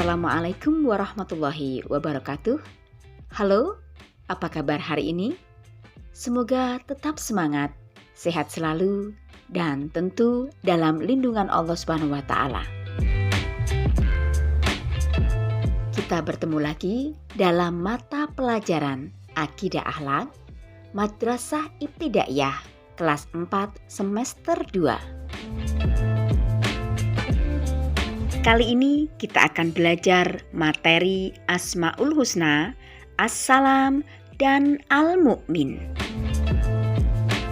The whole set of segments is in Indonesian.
Assalamualaikum warahmatullahi wabarakatuh. Halo, apa kabar hari ini? Semoga tetap semangat, sehat selalu, dan tentu dalam lindungan Allah Subhanahu wa Ta'ala. Kita bertemu lagi dalam mata pelajaran Akidah Akhlak Madrasah Ibtidaiyah kelas 4 semester 2. Kali ini kita akan belajar materi Asmaul Husna, As-Salam, dan Al-Mu'min.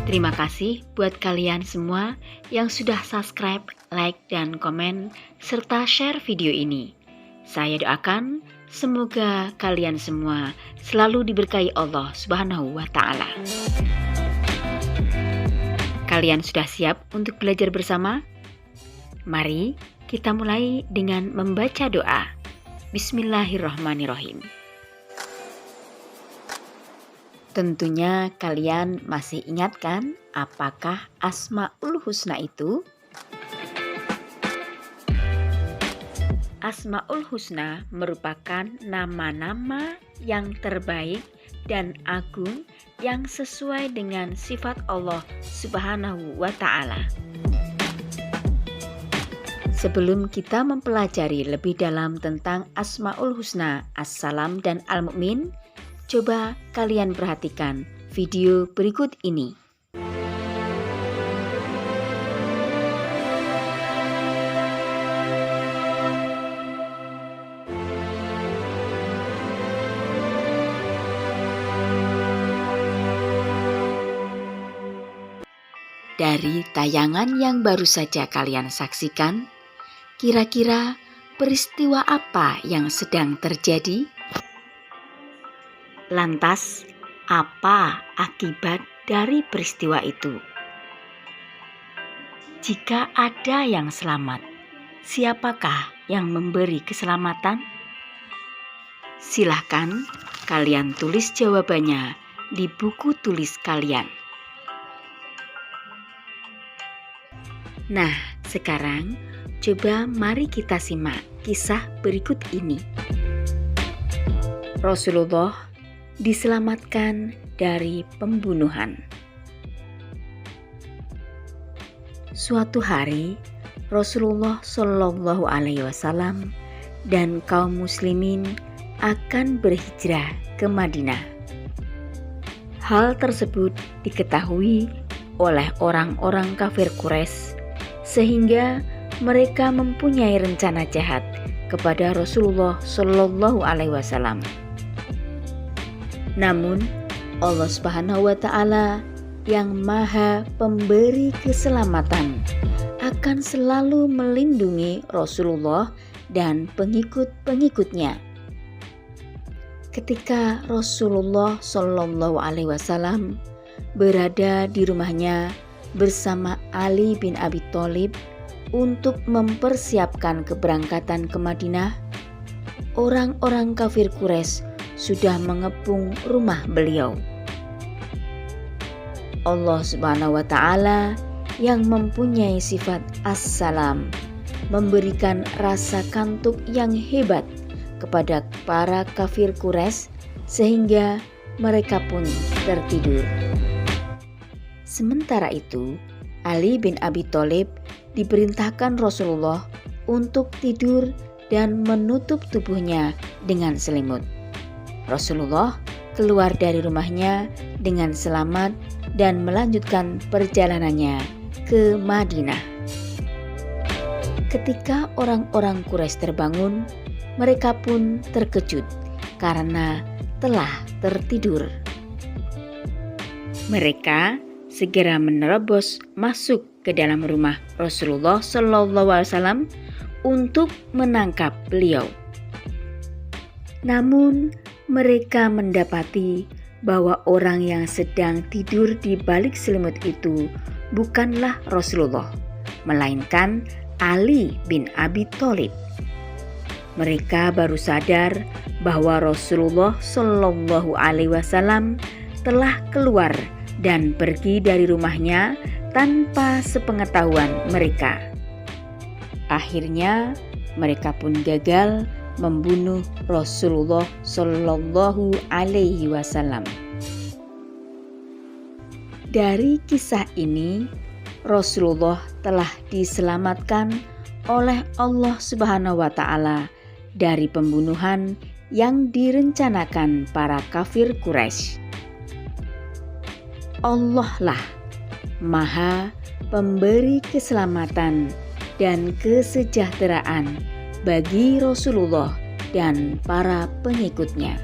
Terima kasih buat kalian semua yang sudah subscribe, like, dan komen, serta share video ini. Saya doakan semoga kalian semua selalu diberkahi Allah Subhanahu wa Ta'ala. Kalian sudah siap untuk belajar bersama? Mari kita mulai dengan membaca doa. Bismillahirrahmanirrahim. Tentunya kalian masih ingat kan apakah Asmaul Husna itu? Asmaul Husna merupakan nama-nama yang terbaik dan agung yang sesuai dengan sifat Allah Subhanahu wa Ta'ala. Sebelum kita mempelajari lebih dalam tentang Asmaul Husna, As-Salam, dan Al-Mu'min, coba kalian perhatikan video berikut ini. Dari tayangan yang baru saja kalian saksikan, kira-kira peristiwa apa yang sedang terjadi? Lantas, apa akibat dari peristiwa itu? Jika ada yang selamat, siapakah yang memberi keselamatan? Silahkan kalian tulis jawabannya di buku tulis kalian. Nah, sekarang coba mari kita simak kisah berikut ini. Rasulullah diselamatkan dari pembunuhan. Suatu hari, Rasulullah Shallallahu Alaihi Wasallam dan kaum muslimin akan berhijrah ke Madinah. Hal tersebut diketahui oleh orang-orang kafir Quraisy, sehingga mereka mempunyai rencana jahat kepada Rasulullah Shallallahu Alaihi Wasallam. Namun Allah Subhanahu wa Ta'ala yang Maha Pemberi Keselamatan akan selalu melindungi Rasulullah dan pengikut-pengikutnya. Ketika Rasulullah Shallallahu Alaihi Wasallam berada di rumahnya bersama Ali bin Abi Thalib untuk mempersiapkan keberangkatan ke Madinah, orang-orang kafir Quraisy sudah mengepung rumah beliau. Allah Subhanahu wa Ta'ala yang mempunyai sifat As-Salam memberikan rasa kantuk yang hebat kepada para kafir Quraisy sehingga mereka pun tertidur. Sementara itu, Ali bin Abi Thalib diperintahkan Rasulullah untuk tidur dan menutup tubuhnya dengan selimut. Rasulullah keluar dari rumahnya dengan selamat dan melanjutkan perjalanannya ke Madinah. Ketika orang-orang Quraisy terbangun, mereka pun terkejut karena telah tertidur. Mereka segera menerobos masuk ke dalam rumah Rasulullah Shallallahu Alaihi Wasallam untuk menangkap beliau. Namun mereka mendapati bahwa orang yang sedang tidur di balik selimut itu bukanlah Rasulullah, melainkan Ali bin Abi Thalib. Mereka baru sadar bahwa Rasulullah Shallallahu Alaihi Wasallam telah keluar dan pergi dari rumahnya tanpa sepengetahuan mereka. Akhirnya mereka pun gagal membunuh Rasulullah Shallallahu Alaihi Wasallam. Dari kisah ini, Rasulullah telah diselamatkan oleh Allah Subhanahu wa Ta'ala dari pembunuhan yang direncanakan para kafir Quraisy. Allah lah Maha Pemberi keselamatan dan kesejahteraan bagi Rasulullah dan para pengikutnya.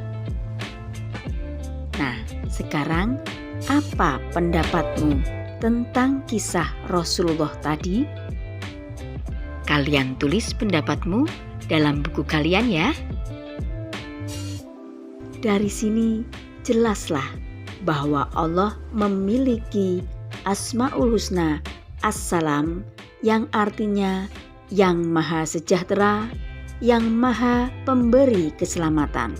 Nah, sekarang apa pendapatmu tentang kisah Rasulullah tadi? Kalian tulis pendapatmu dalam buku kalian ya. Dari sini jelaslah bahwa Allah memiliki Asmaul Husna As-Salam yang artinya yang maha sejahtera, yang maha pemberi keselamatan.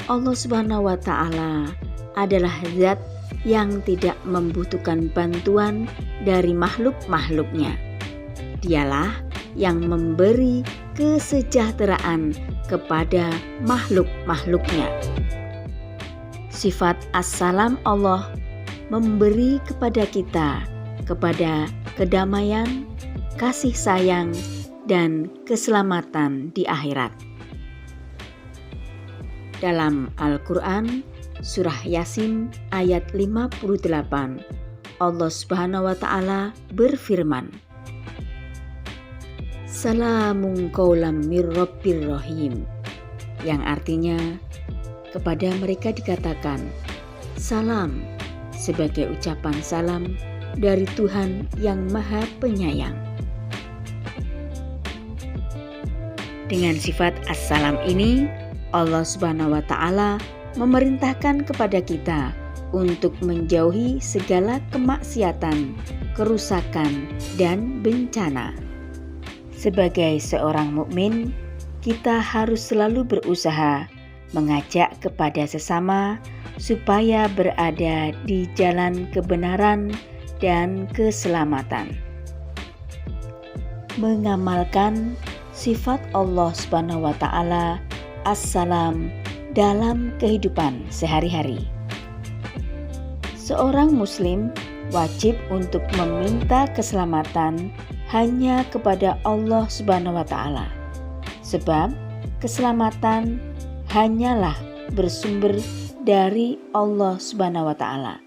Allah Subhanahu wa Ta'ala adalah zat yang tidak membutuhkan bantuan dari makhluk-makhluknya. Dialah yang memberi kesejahteraan kepada makhluk-makhluknya. Sifat As-Salam Allah memberi kepada kita kepada kedamaian, kasih sayang, dan keselamatan di akhirat. Dalam Al-Quran, Surah Yasin ayat 58, Allah Subhanahu wa Ta'ala berfirman, Salamun qaulam mir Rabbir Rahim, yang artinya kepada mereka dikatakan salam sebagai ucapan salam dari Tuhan yang Maha Penyayang. Dengan sifat As-Salam ini, Allah Subhanahu wa Ta'ala memerintahkan kepada kita untuk menjauhi segala kemaksiatan, kerusakan, dan bencana. Sebagai seorang mukmin, kita harus selalu berusaha mengajak kepada sesama supaya berada di jalan kebenaran dan keselamatan. Mengamalkan sifat Allah Subhanahu wa Ta'ala As-Salam dalam kehidupan sehari-hari. Seorang muslim wajib untuk meminta keselamatan hanya kepada Allah Subhanahu wa Ta'ala, sebab keselamatan hanyalah bersumber dari Allah Subhanahu wa Ta'ala,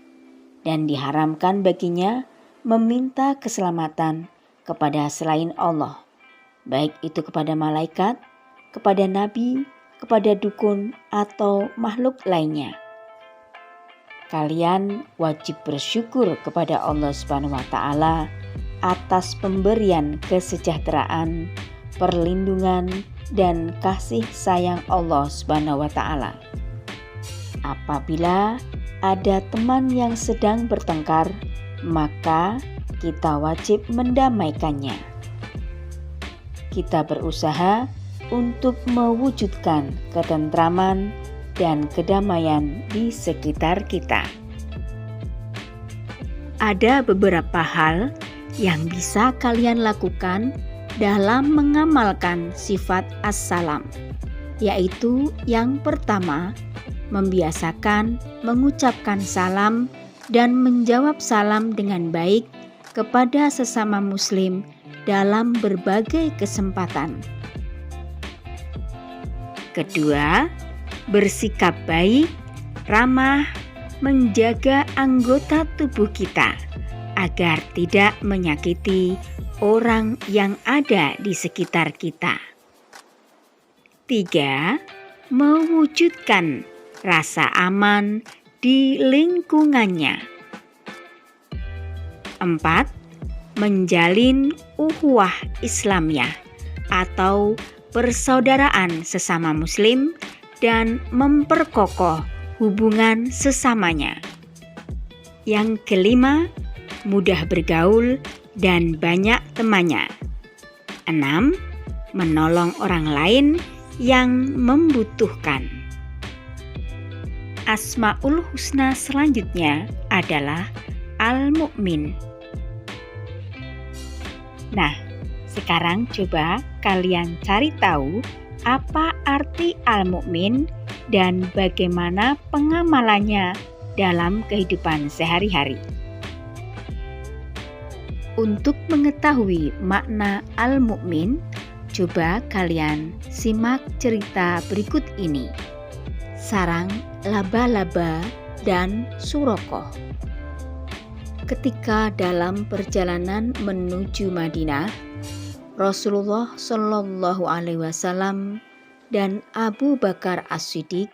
dan diharamkan baginya meminta keselamatan kepada selain Allah, baik itu kepada malaikat, kepada nabi, kepada dukun, atau makhluk lainnya. Kalian wajib bersyukur kepada Allah Subhanahu wa Ta'ala atas pemberian kesejahteraan, perlindungan, dan kasih sayang Allah Subhanahu wa Ta'ala. Apabila ada teman yang sedang bertengkar, maka kita wajib mendamaikannya. Kita berusaha untuk mewujudkan ketentraman dan kedamaian di sekitar kita. Ada beberapa hal yang bisa kalian lakukan dalam mengamalkan sifat As-Salam, yaitu yang pertama, membiasakan mengucapkan salam dan menjawab salam dengan baik kepada sesama muslim dalam berbagai kesempatan. Kedua, bersikap baik, ramah, menjaga anggota tubuh kita agar tidak menyakiti orang yang ada di sekitar kita. 3. Mewujudkan rasa aman di lingkungannya. 4. Menjalin ukhuwah Islamiyah atau persaudaraan sesama muslim dan memperkokoh hubungan sesamanya. Yang kelima, mudah bergaul dan banyak temannya. 6. Menolong orang lain yang membutuhkan. Asmaul Husna selanjutnya adalah Al-Mu'min. Nah, sekarang coba kalian cari tahu apa arti al-mu'min dan bagaimana pengamalannya dalam kehidupan sehari-hari. Untuk mengetahui makna al-mu'min, coba kalian simak cerita berikut ini. Sarang laba-laba dan Surokoh. Ketika dalam perjalanan menuju Madinah, Rasulullah Shallallahu Alaihi Wasallam dan Abu Bakar As-Siddiq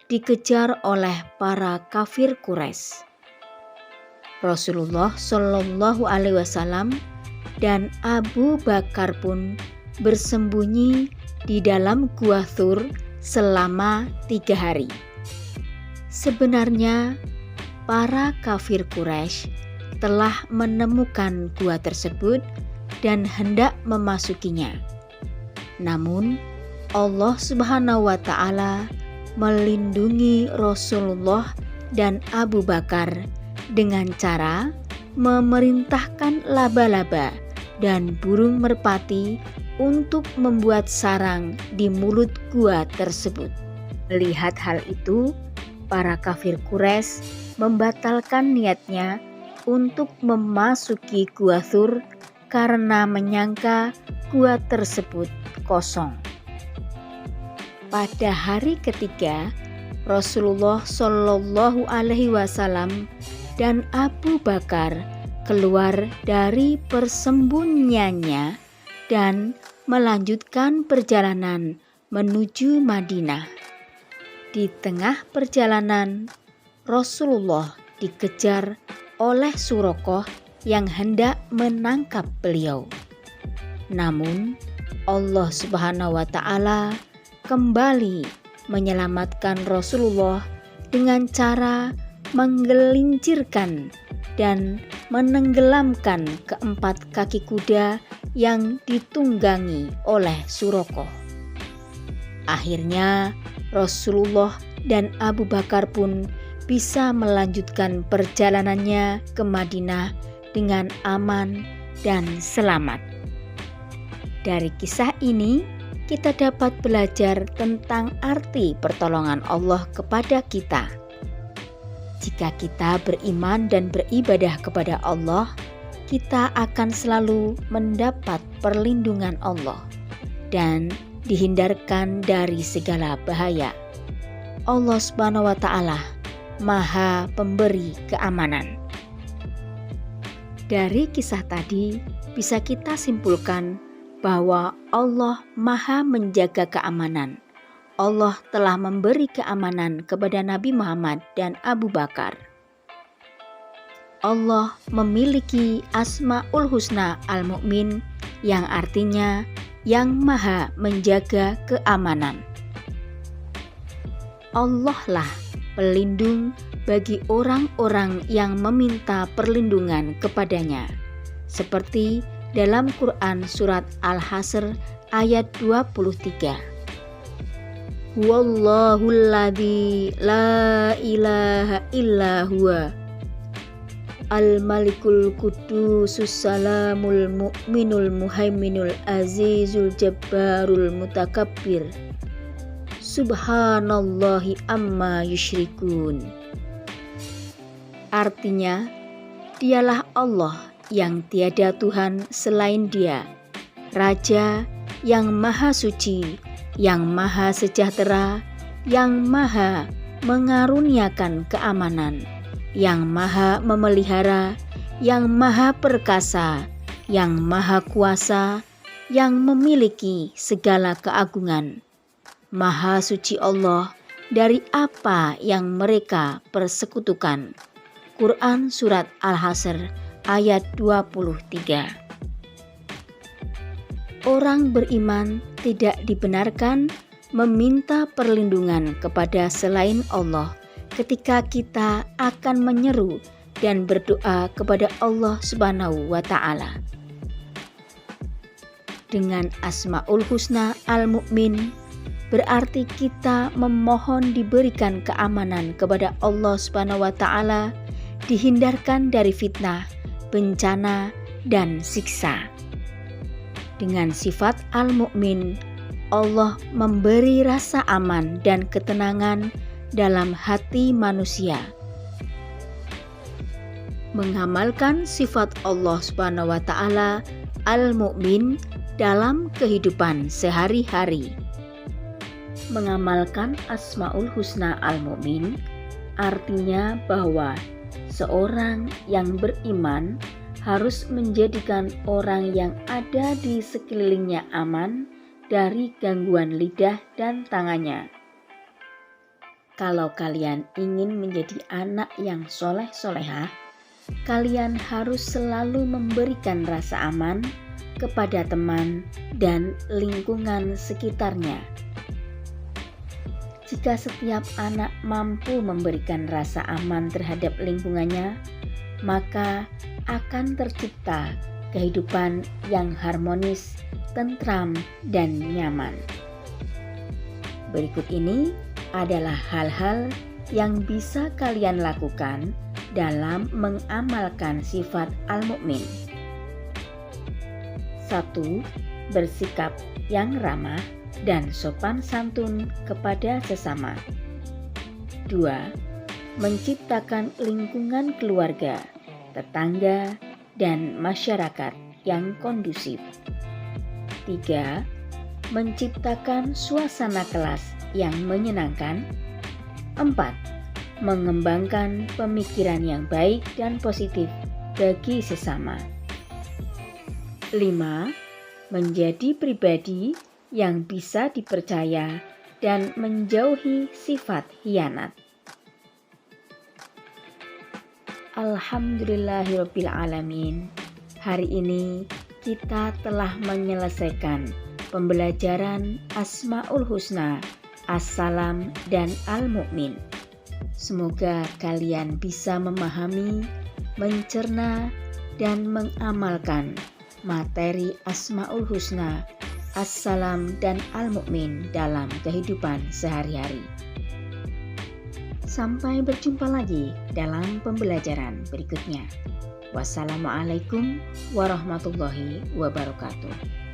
dikejar oleh para kafir Quraisy. Rasulullah Shallallahu Alaihi Wasallam dan Abu Bakar pun bersembunyi di dalam Gua Thur selama 3 hari. Sebenarnya para kafir Quraisy telah menemukan gua tersebut dan hendak memasukinya. Namun Allah Subhanahu wa Ta'ala melindungi Rasulullah dan Abu Bakar dengan cara memerintahkan laba-laba dan burung merpati untuk membuat sarang di mulut gua tersebut. Melihat hal itu, para kafir Quraisy membatalkan niatnya untuk memasuki Gua Thur karena menyangka gua tersebut kosong. Pada hari ketiga, Rasulullah Shallallahu Alaihi Wasallam dan Abu Bakar keluar dari persembunyiannya dan melanjutkan perjalanan menuju Madinah. Di tengah perjalanan, Rasulullah dikejar oleh Surokoh yang hendak menangkap beliau. Namun Allah Subhanahu wa Ta'ala kembali menyelamatkan Rasulullah dengan cara menggelincirkan dan menenggelamkan keempat kaki kuda yang ditunggangi oleh Surokoh. Akhirnya Rasulullah dan Abu Bakar pun bisa melanjutkan perjalanannya ke Madinah dengan aman dan selamat. Dari kisah ini, kita dapat belajar tentang arti pertolongan Allah kepada kita. Jika kita beriman dan beribadah kepada Allah, kita akan selalu mendapat perlindungan Allah dan dihindarkan dari segala bahaya. Allah Subhanahu wa Ta'ala Maha Pemberi keamanan. Dari kisah tadi bisa kita simpulkan bahwa Allah Maha menjaga keamanan. Allah telah memberi keamanan kepada Nabi Muhammad dan Abu Bakar. Allah memiliki Asmaul Husna Al-Mu'min yang artinya yang Maha menjaga keamanan. Allah lah pelindung bagi orang-orang yang meminta perlindungan kepadanya. Seperti dalam Quran surat Al-Hasr ayat 23. Huwallahul ladzi la ilaha illa huwa Al-Malikul Qudusus Salamul Mu'minul Muhaiminul Azizul Jabbarul Mutakabbir Subhanallahi amma yusyrikun. Artinya, dialah Allah yang tiada Tuhan selain Dia, Raja yang Maha Suci, yang Maha Sejahtera, yang Maha mengaruniakan keamanan, yang Maha memelihara, yang Maha Perkasa, yang Maha Kuasa, yang memiliki segala keagungan. Maha suci Allah dari apa yang mereka persekutukan. Quran surat Al-Hasr ayat 23. Orang beriman tidak dibenarkan meminta perlindungan kepada selain Allah ketika kita akan menyeru dan berdoa kepada Allah Subhanahu wa Ta'ala. Dengan Asmaul Husna Al-Mu'min berarti kita memohon diberikan keamanan kepada Allah Subhanahu wa Ta'ala, dihindarkan dari fitnah, bencana, dan siksa. Dengan sifat Al-Mu'min Allah memberi rasa aman dan ketenangan dalam hati manusia. Mengamalkan sifat Allah Subhanahu wa taala Al-Mu'min dalam kehidupan sehari-hari. Mengamalkan Asmaul Husna Al-Mu'min artinya bahwa seorang yang beriman harus menjadikan orang yang ada di sekelilingnya aman dari gangguan lidah dan tangannya. Kalau kalian ingin menjadi anak yang soleh-solehah, kalian harus selalu memberikan rasa aman kepada teman dan lingkungan sekitarnya. Jika setiap anak mampu memberikan rasa aman terhadap lingkungannya, maka akan tercipta kehidupan yang harmonis, tentram, dan nyaman. Berikut ini adalah hal-hal yang bisa kalian lakukan dalam mengamalkan sifat Al-Mu'min. 1. Bersikap yang ramah dan sopan santun kepada sesama. 2. Menciptakan lingkungan keluarga, tetangga, dan masyarakat yang kondusif. 3. Menciptakan suasana kelas yang menyenangkan. 4. Mengembangkan pemikiran yang baik dan positif bagi sesama. 5. Menjadi pribadi yang bisa dipercaya dan menjauhi sifat khianat. Alhamdulillahirabbil alamin. Hari ini kita telah menyelesaikan pembelajaran Asmaul Husna, As-Salam, dan Al-Mu'min. Semoga kalian bisa memahami, mencerna, dan mengamalkan materi Asmaul Husna, As-Salam, dan Al-Mu'min dalam kehidupan sehari-hari. Sampai berjumpa lagi dalam pembelajaran berikutnya. Wassalamualaikum warahmatullahi wabarakatuh.